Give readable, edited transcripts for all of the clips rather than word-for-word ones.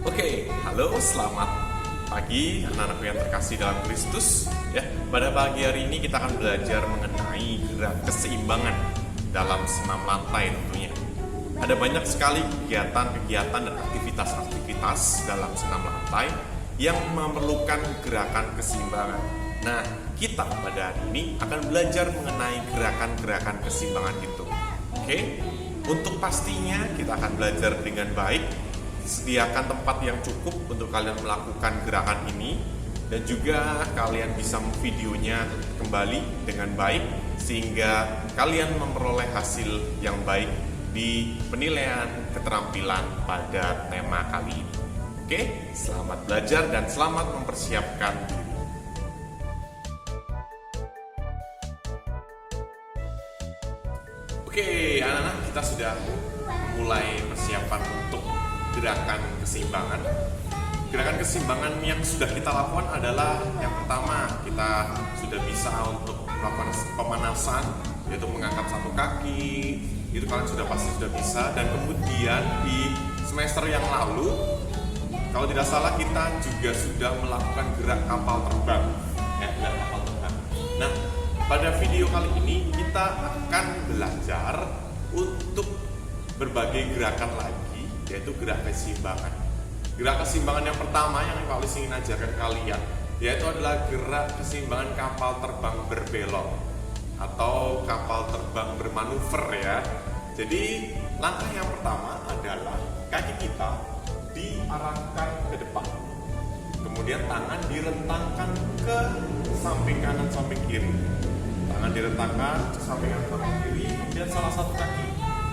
Oke, halo, selamat pagi anak-anakku yang terkasih dalam Kristus. Ya, pada pagi hari ini kita akan belajar mengenai gerak keseimbangan dalam senam lantai tentunya. Ada banyak sekali kegiatan-kegiatan dan aktivitas-aktivitas dalam senam lantai yang memerlukan gerakan keseimbangan. Nah, kita pada hari ini akan belajar mengenai gerakan-gerakan keseimbangan itu. Oke, untuk pastinya kita akan belajar dengan baik. Sediakan tempat yang cukup untuk kalian melakukan gerakan ini, dan juga kalian bisa videonya kembali dengan baik sehingga kalian memperoleh hasil yang baik di penilaian keterampilan pada tema kali ini. Oke, selamat belajar dan selamat mempersiapkan diri. Oke, anak-anak, kita sudah mulai persiapan untuk gerakan keseimbangan. Gerakan keseimbangan yang sudah kita lakukan adalah yang pertama, kita sudah bisa untuk melakukan pemanasan, yaitu mengangkat satu kaki. Itu kalian sudah pasti sudah bisa. Dan kemudian di semester yang lalu, kalau tidak salah, kita juga sudah melakukan gerak kapal terbang. Gerak kapal terbang. Nah, pada video kali ini kita akan belajar untuk berbagai gerakan lagi, yaitu gerak keseimbangan. Gerak keseimbangan yang pertama yang Pak Lis ingin ajarkan kalian, yaitu adalah gerak keseimbangan kapal terbang berbelok atau kapal terbang bermanuver ya. Jadi langkah yang pertama adalah kaki kita diarahkan ke depan, kemudian tangan direntangkan ke samping kanan samping kiri. Tangan direntangkan ke samping kanan samping kiri, kemudian salah satu kaki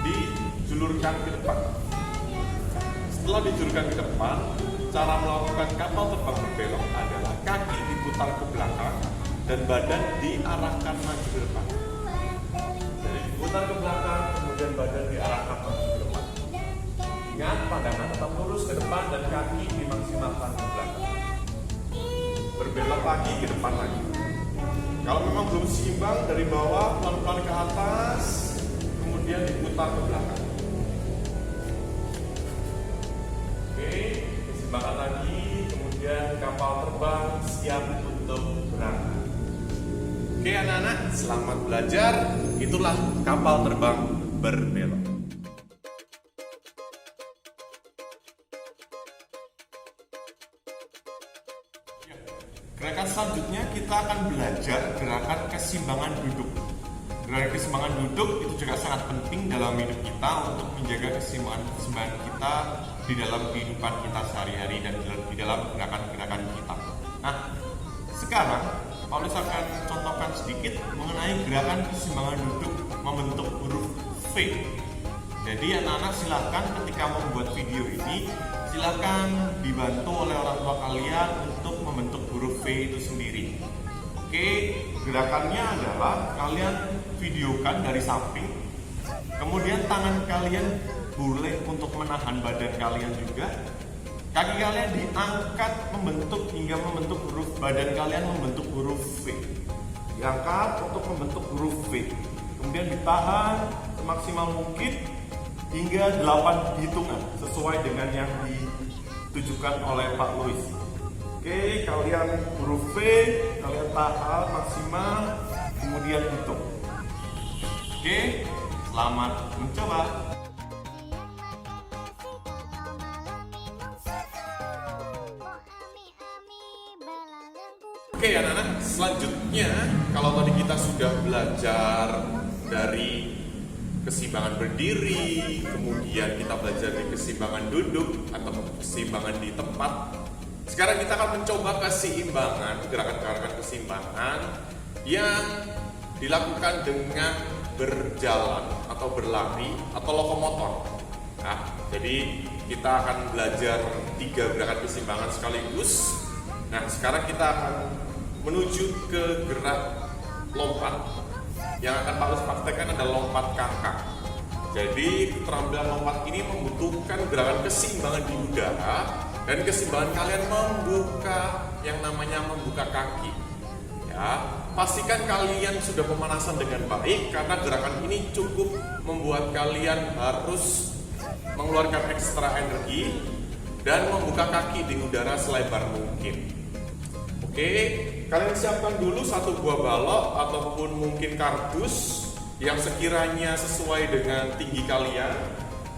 dijulurkan ke depan. Setelah dijulurkan ke depan, cara melakukan kapal terbang berbelok adalah kaki diputar ke belakang dan badan diarahkan maju ke depan. Jadi diputar ke belakang, kemudian badan diarahkan maju ke depan. Ingat, pandangan tetap lurus ke depan dan kaki dimaksimalkan ke belakang. Berbelok lagi ke depan lagi. Kalau memang belum seimbang, dari bawah pelan-pelan ke atas, kemudian diputar ke belakang. Keseimbangan lagi, kemudian kapal terbang siap untuk berangkat. Oke anak-anak, selamat belajar. Itulah kapal terbang berbelok. Gerakan selanjutnya kita akan belajar gerakan keseimbangan duduk. Gerakan keseimbangan duduk itu juga sangat penting dalam hidup kita untuk menjaga keseimbangan kita di dalam kehidupan kita sehari-hari dan di dalam gerakan-gerakan kita. Nah, sekarang Paulus akan contohkan sedikit mengenai gerakan keseimbangan duduk membentuk huruf V. Jadi anak-anak silakan ketika membuat video ini, silakan dibantu oleh orang tua kalian untuk membentuk huruf V itu sendiri. Oke, gerakannya adalah kalian videokan dari samping, kemudian tangan kalian boleh untuk menahan badan kalian juga. Kaki kalian diangkat membentuk hingga membentuk huruf, badan kalian membentuk huruf V. Diangkat untuk membentuk huruf V. Kemudian ditahan semaksimal mungkin hingga 8 hitungan sesuai dengan yang ditujukan oleh Pak Louis. Oke, kalian huruf V, kalian tahan maksimal, kemudian hitung. Oke, selamat mencoba. Oke anak-anak, selanjutnya kalau tadi kita sudah belajar dari keseimbangan berdiri, kemudian kita belajar dari keseimbangan duduk atau keseimbangan di tempat. Sekarang kita akan mencoba keseimbangan, gerakan-gerakan keseimbangan yang dilakukan dengan berjalan atau berlari atau lokomotor. Nah, jadi kita akan belajar 3 gerakan keseimbangan sekaligus. Nah, sekarang kita akan menuju ke gerak lompat. Yang akan Pak Louis praktekkan adalah lompat kakak. Jadi keterampilan lompat ini membutuhkan gerakan keseimbangan di udara dan keseimbangan kalian membuka yang namanya membuka kaki. Ya, pastikan kalian sudah pemanasan dengan baik karena gerakan ini cukup membuat kalian harus mengeluarkan ekstra energi dan membuka kaki di udara selebar mungkin. Oke, kalian siapkan dulu satu buah balok ataupun mungkin kardus yang sekiranya sesuai dengan tinggi kalian,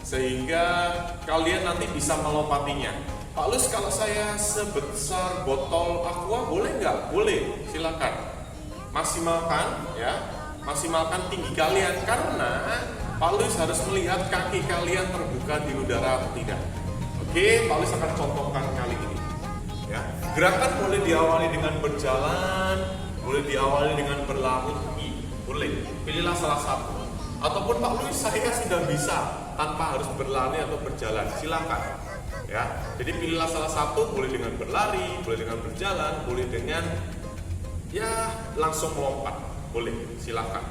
sehingga kalian nanti bisa melompatinya. Pak Lus, kalau saya sebesar botol aqua boleh nggak? Boleh, silakan. Maksimalkan ya, maksimalkan tinggi kalian, karena Pak Lus harus melihat kaki kalian terbuka di udara atau tidak. Oke, Pak Lus akan contohkan kali ini. Ya, gerakan boleh diawali dengan berjalan, boleh diawali dengan berlari, boleh. Pilihlah salah satu. Ataupun Pak Lus, saya sudah bisa tanpa harus berlari atau berjalan, silakan. Ya, jadi pilihlah salah satu, boleh dengan berlari, boleh dengan berjalan, boleh dengan ya langsung melompat, boleh, silakan.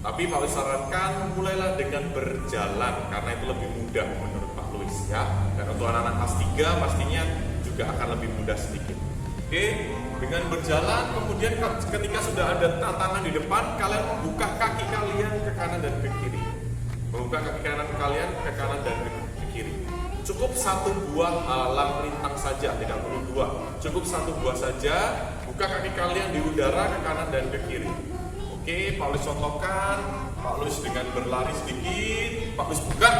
Tapi Pak Lus sarankan mulailah dengan berjalan karena itu lebih mudah menurut Pak Lus ya. Dan untuk anak-anak kelas 3 pastinya juga akan lebih mudah sedikit. Oke, dengan berjalan kemudian ketika sudah ada tantangan di depan, kalian membuka kaki kalian ke kanan dan ke kiri. Membuka kaki kanan kalian ke kanan dan ke kiri. Cukup satu buah halang rintang saja, tidak perlu dua. Cukup satu buah saja. Buka kaki kalian di udara ke kanan dan ke kiri. Oke, Pak Lus contohkan. Pak Lus dengan berlari sedikit. Pak Lus buka.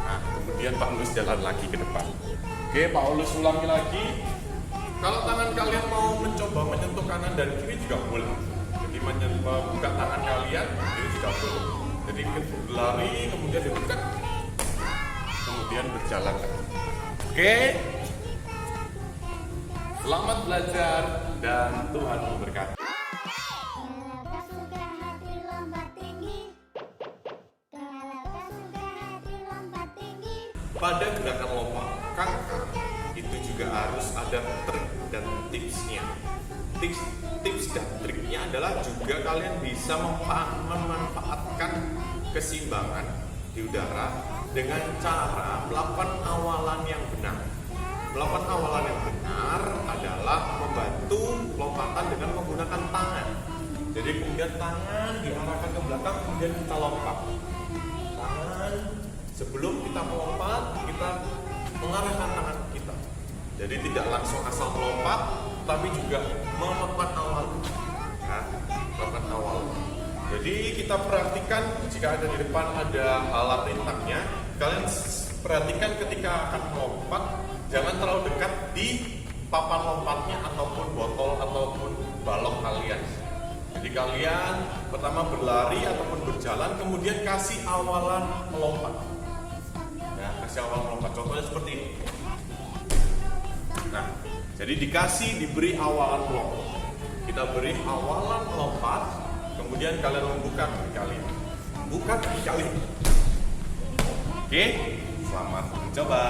Nah, kemudian Pak Lus jalan lagi ke depan. Oke, Pak Lus ulangi lagi. Kalau tangan kalian mau mencoba menyentuh kanan dan kiri juga boleh. Jadi membuka tangan kalian, ini juga boleh. Jadi berlari, kemudian dibuka, kemudian berjalan. Oke. Selamat belajar dan Tuhan memberkati. Pada gerakan lompat kakak itu juga harus ada trik dan tipsnya. Tips dan triknya adalah juga kalian bisa memanfaatkan keseimbangan di udara dengan cara melakukan awalan yang benar. Melakukan awalan yang benar adalah membantu lompatan dengan menggunakan tangan. Jadi kemudian tangan diarahkan ke belakang, kemudian kita lompat. Tangan sebelum kita melompat, kita mengarahkan tangan kita. Jadi tidak langsung asal melompat, tapi juga melakukan awal. Ya, melakukan awal. Jadi kita perhatikan jika ada di depan ada halang rintangnya, kalian perhatikan ketika akan melompat, jangan terlalu dekat di papan lompatnya ataupun botol ataupun balok kalian. Jadi kalian pertama berlari ataupun berjalan, kemudian kasih awalan melompat. Ya, kasih awalan melompat. Contohnya seperti ini. Nah, jadi diberi awalan melompat. Kita beri awalan melompat, kemudian kalian membuka kaki kalian. Buka kaki kalian. Oke, selamat mencoba.